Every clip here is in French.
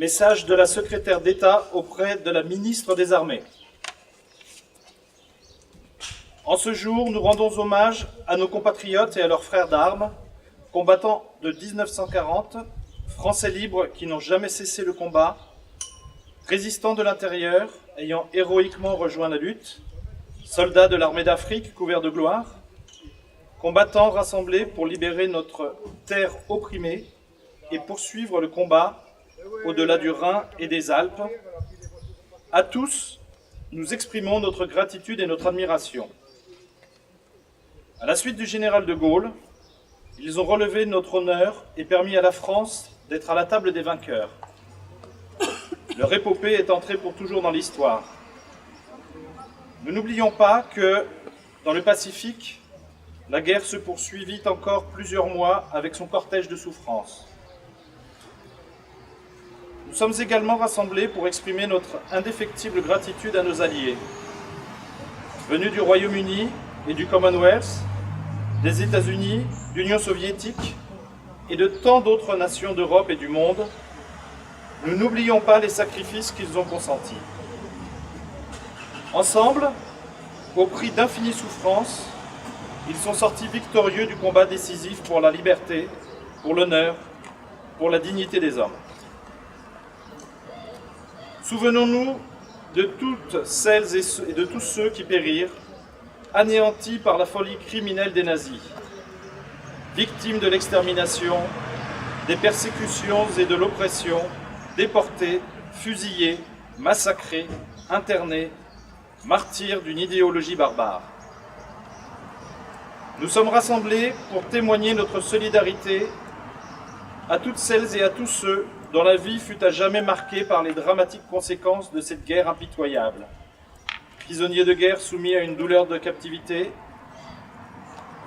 Message de la secrétaire d'État auprès de la ministre des Armées. En ce jour, nous rendons hommage à nos compatriotes et à leurs frères d'armes, combattants de 1940, Français libres qui n'ont jamais cessé le combat, résistants de l'intérieur ayant héroïquement rejoint la lutte, soldats de l'armée d'Afrique couverts de gloire, combattants rassemblés pour libérer notre terre opprimée et poursuivre le combat au-delà du Rhin et des Alpes. À tous, nous exprimons notre gratitude et notre admiration. À la suite du général de Gaulle, ils ont relevé notre honneur et permis à la France d'être à la table des vainqueurs. Leur épopée est entrée pour toujours dans l'histoire. Nous n'oublions pas que, dans le Pacifique, la guerre se poursuivit encore plusieurs mois avec son cortège de souffrances. Nous sommes également rassemblés pour exprimer notre indéfectible gratitude à nos alliés, venus du Royaume-Uni et du Commonwealth, des États-Unis, de l'Union soviétique et de tant d'autres nations d'Europe et du monde. Nous n'oublions pas les sacrifices qu'ils ont consentis. Ensemble, au prix d'infinies souffrances, ils sont sortis victorieux du combat décisif pour la liberté, pour l'honneur, pour la dignité des hommes. Souvenons-nous de toutes celles et de tous ceux qui périrent, anéantis par la folie criminelle des nazis, victimes de l'extermination, des persécutions et de l'oppression, déportés, fusillés, massacrés, internés, martyrs d'une idéologie barbare. Nous sommes rassemblés pour témoigner notre solidarité à toutes celles et à tous ceux dont la vie fut à jamais marquée par les dramatiques conséquences de cette guerre impitoyable. Prisonniers de guerre soumis à une douleur de captivité,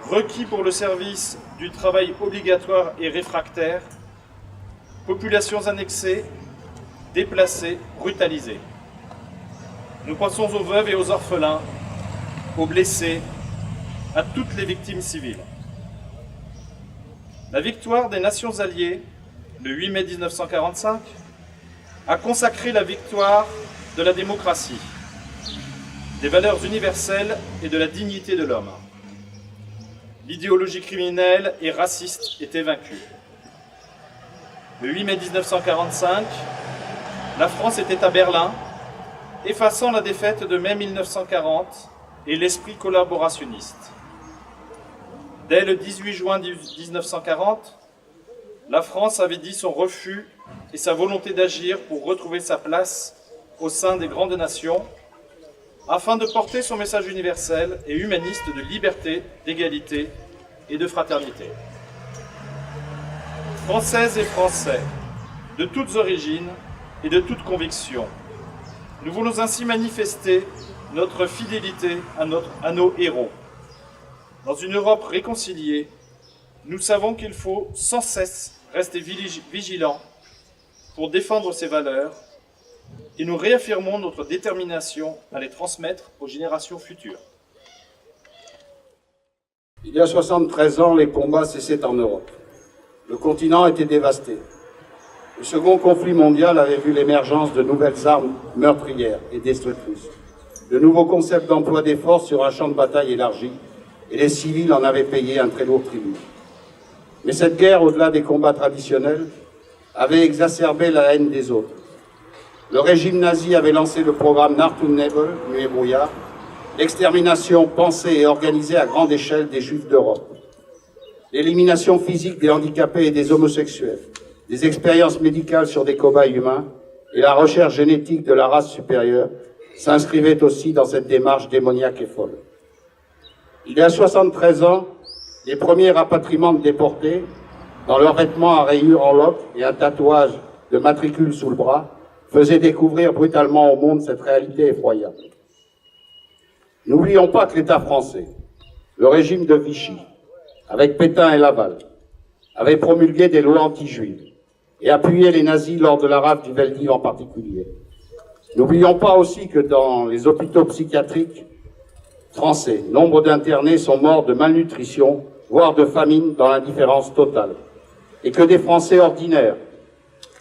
requis pour le service du travail obligatoire et réfractaire, populations annexées, déplacées, brutalisées. Nous pensons aux veuves et aux orphelins, aux blessés, à toutes les victimes civiles. La victoire des nations alliées, le 8 mai 1945, a consacré la victoire de la démocratie, des valeurs universelles et de la dignité de l'homme. L'idéologie criminelle et raciste était vaincue. Le 8 mai 1945, la France était à Berlin, effaçant la défaite de mai 1940 et l'esprit collaborationniste. Dès le 18 juin 1940, la France avait dit son refus et sa volonté d'agir pour retrouver sa place au sein des grandes nations, afin de porter son message universel et humaniste de liberté, d'égalité et de fraternité. Françaises et Français, de toutes origines et de toutes convictions, nous voulons ainsi manifester notre fidélité à nos héros. Dans une Europe réconciliée, nous savons qu'il faut sans cesse rester vigilants pour défendre ces valeurs et nous réaffirmons notre détermination à les transmettre aux générations futures. Il y a 73 ans, les combats cessaient en Europe. Le continent était dévasté. Le second conflit mondial avait vu l'émergence de nouvelles armes meurtrières et destructrices, de nouveaux concepts d'emploi des forces sur un champ de bataille élargi, et les civils en avaient payé un très lourd tribut. Mais cette guerre, au-delà des combats traditionnels, avait exacerbé la haine des autres. Le régime nazi avait lancé le programme Nacht und Nebel, nuit et brouillard, l'extermination pensée et organisée à grande échelle des Juifs d'Europe, l'élimination physique des handicapés et des homosexuels, des expériences médicales sur des cobayes humains et la recherche génétique de la race supérieure s'inscrivaient aussi dans cette démarche démoniaque et folle. Il y a 73 ans, les premiers rapatriements de déportés, dans leurs vêtements à rayures en loques et un tatouage de matricule sous le bras, faisaient découvrir brutalement au monde cette réalité effroyable. N'oublions pas que l'État français, le régime de Vichy, avec Pétain et Laval, avait promulgué des lois anti-juives et appuyé les nazis lors de la rafle du Veldiv en particulier. N'oublions pas aussi que dans les hôpitaux psychiatriques français, nombre d'internés sont morts de malnutrition, voire de famine dans l'indifférence totale, et que des Français ordinaires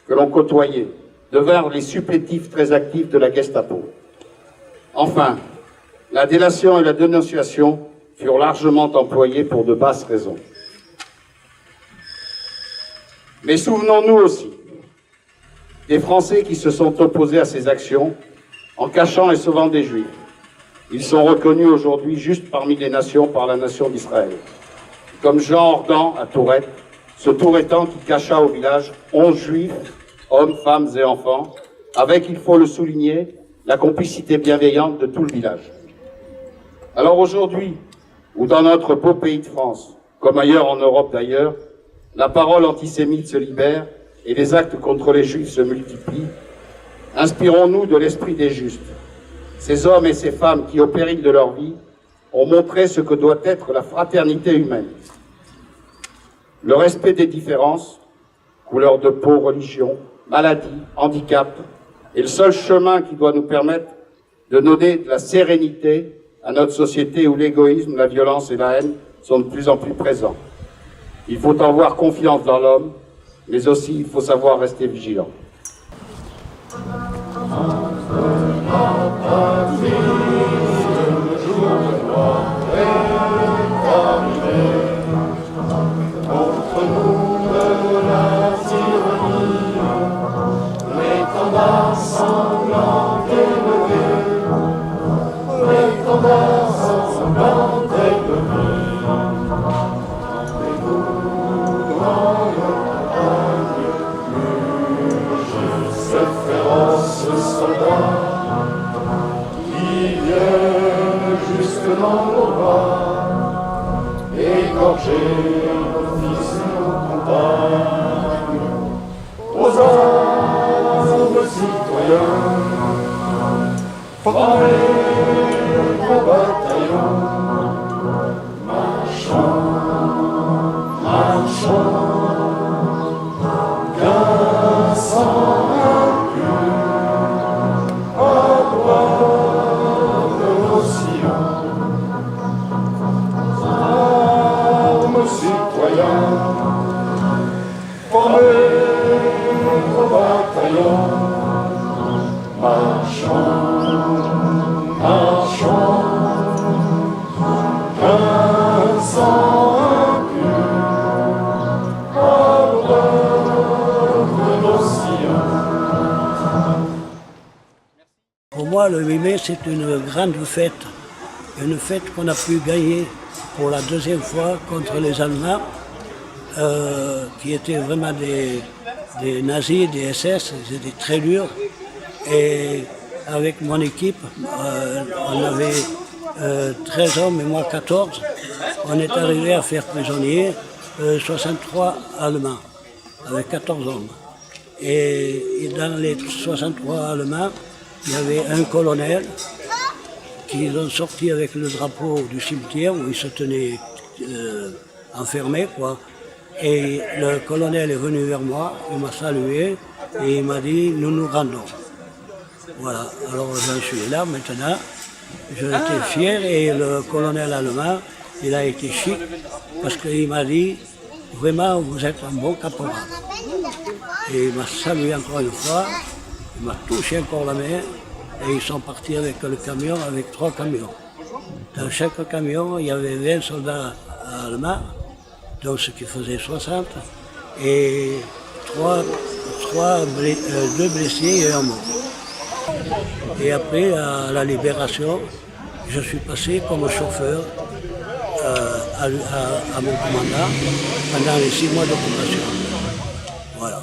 que l'on côtoyait devinrent les supplétifs très actifs de la Gestapo. Enfin, la délation et la dénonciation furent largement employées pour de basses raisons. Mais souvenons-nous aussi des Français qui se sont opposés à ces actions en cachant et sauvant des Juifs. Ils sont reconnus aujourd'hui juste parmi les nations par la nation d'Israël. Comme Jean Ordan à Tourette, ce Tourettan qui cacha au village 11 Juifs, hommes, femmes et enfants, avec, il faut le souligner, la complicité bienveillante de tout le village. Alors aujourd'hui, où dans notre beau pays de France, comme ailleurs en Europe d'ailleurs, la parole antisémite se libère et les actes contre les Juifs se multiplient, inspirons-nous de l'esprit des justes, ces hommes et ces femmes qui, au péril de leur vie, ont montré ce que doit être la fraternité humaine. Le respect des différences, couleur de peau, religion, maladie, handicap, est le seul chemin qui doit nous permettre de donner de la sérénité à notre société où l'égoïsme, la violence et la haine sont de plus en plus présents. Il faut avoir confiance dans l'homme, mais aussi il faut savoir rester vigilant. Pour moi, le 8 mai, c'est une grande fête. Une fête qu'on a pu gagner pour la deuxième fois contre les Allemands, qui étaient vraiment des nazis, des SS, ils étaient très durs. Et avec mon équipe, on avait 13 hommes et moi 14. On est arrivé à faire prisonnier 63 Allemands, avec 14 hommes. Et dans les 63 Allemands, il y avait un colonel qu'ils ont sorti avec le drapeau du cimetière où il se tenait enfermé, quoi. Et le colonel est venu vers moi, il m'a salué et il m'a dit « nous nous rendons ». Voilà, alors j'en suis là maintenant, j'étais fier et le colonel allemand, il a été chic parce qu'il m'a dit « vraiment vous êtes un bon caporal ». Et il m'a salué encore une fois, il m'a touché encore la main et ils sont partis avec le camion, avec 3 camions. Dans chaque camion, il y avait 20 soldats allemands, donc ce qui faisait 60, et 2 blessés et un mort. Et après, à la libération, je suis passé comme chauffeur à mon commandant pendant les 6 mois d'occupation. Voilà.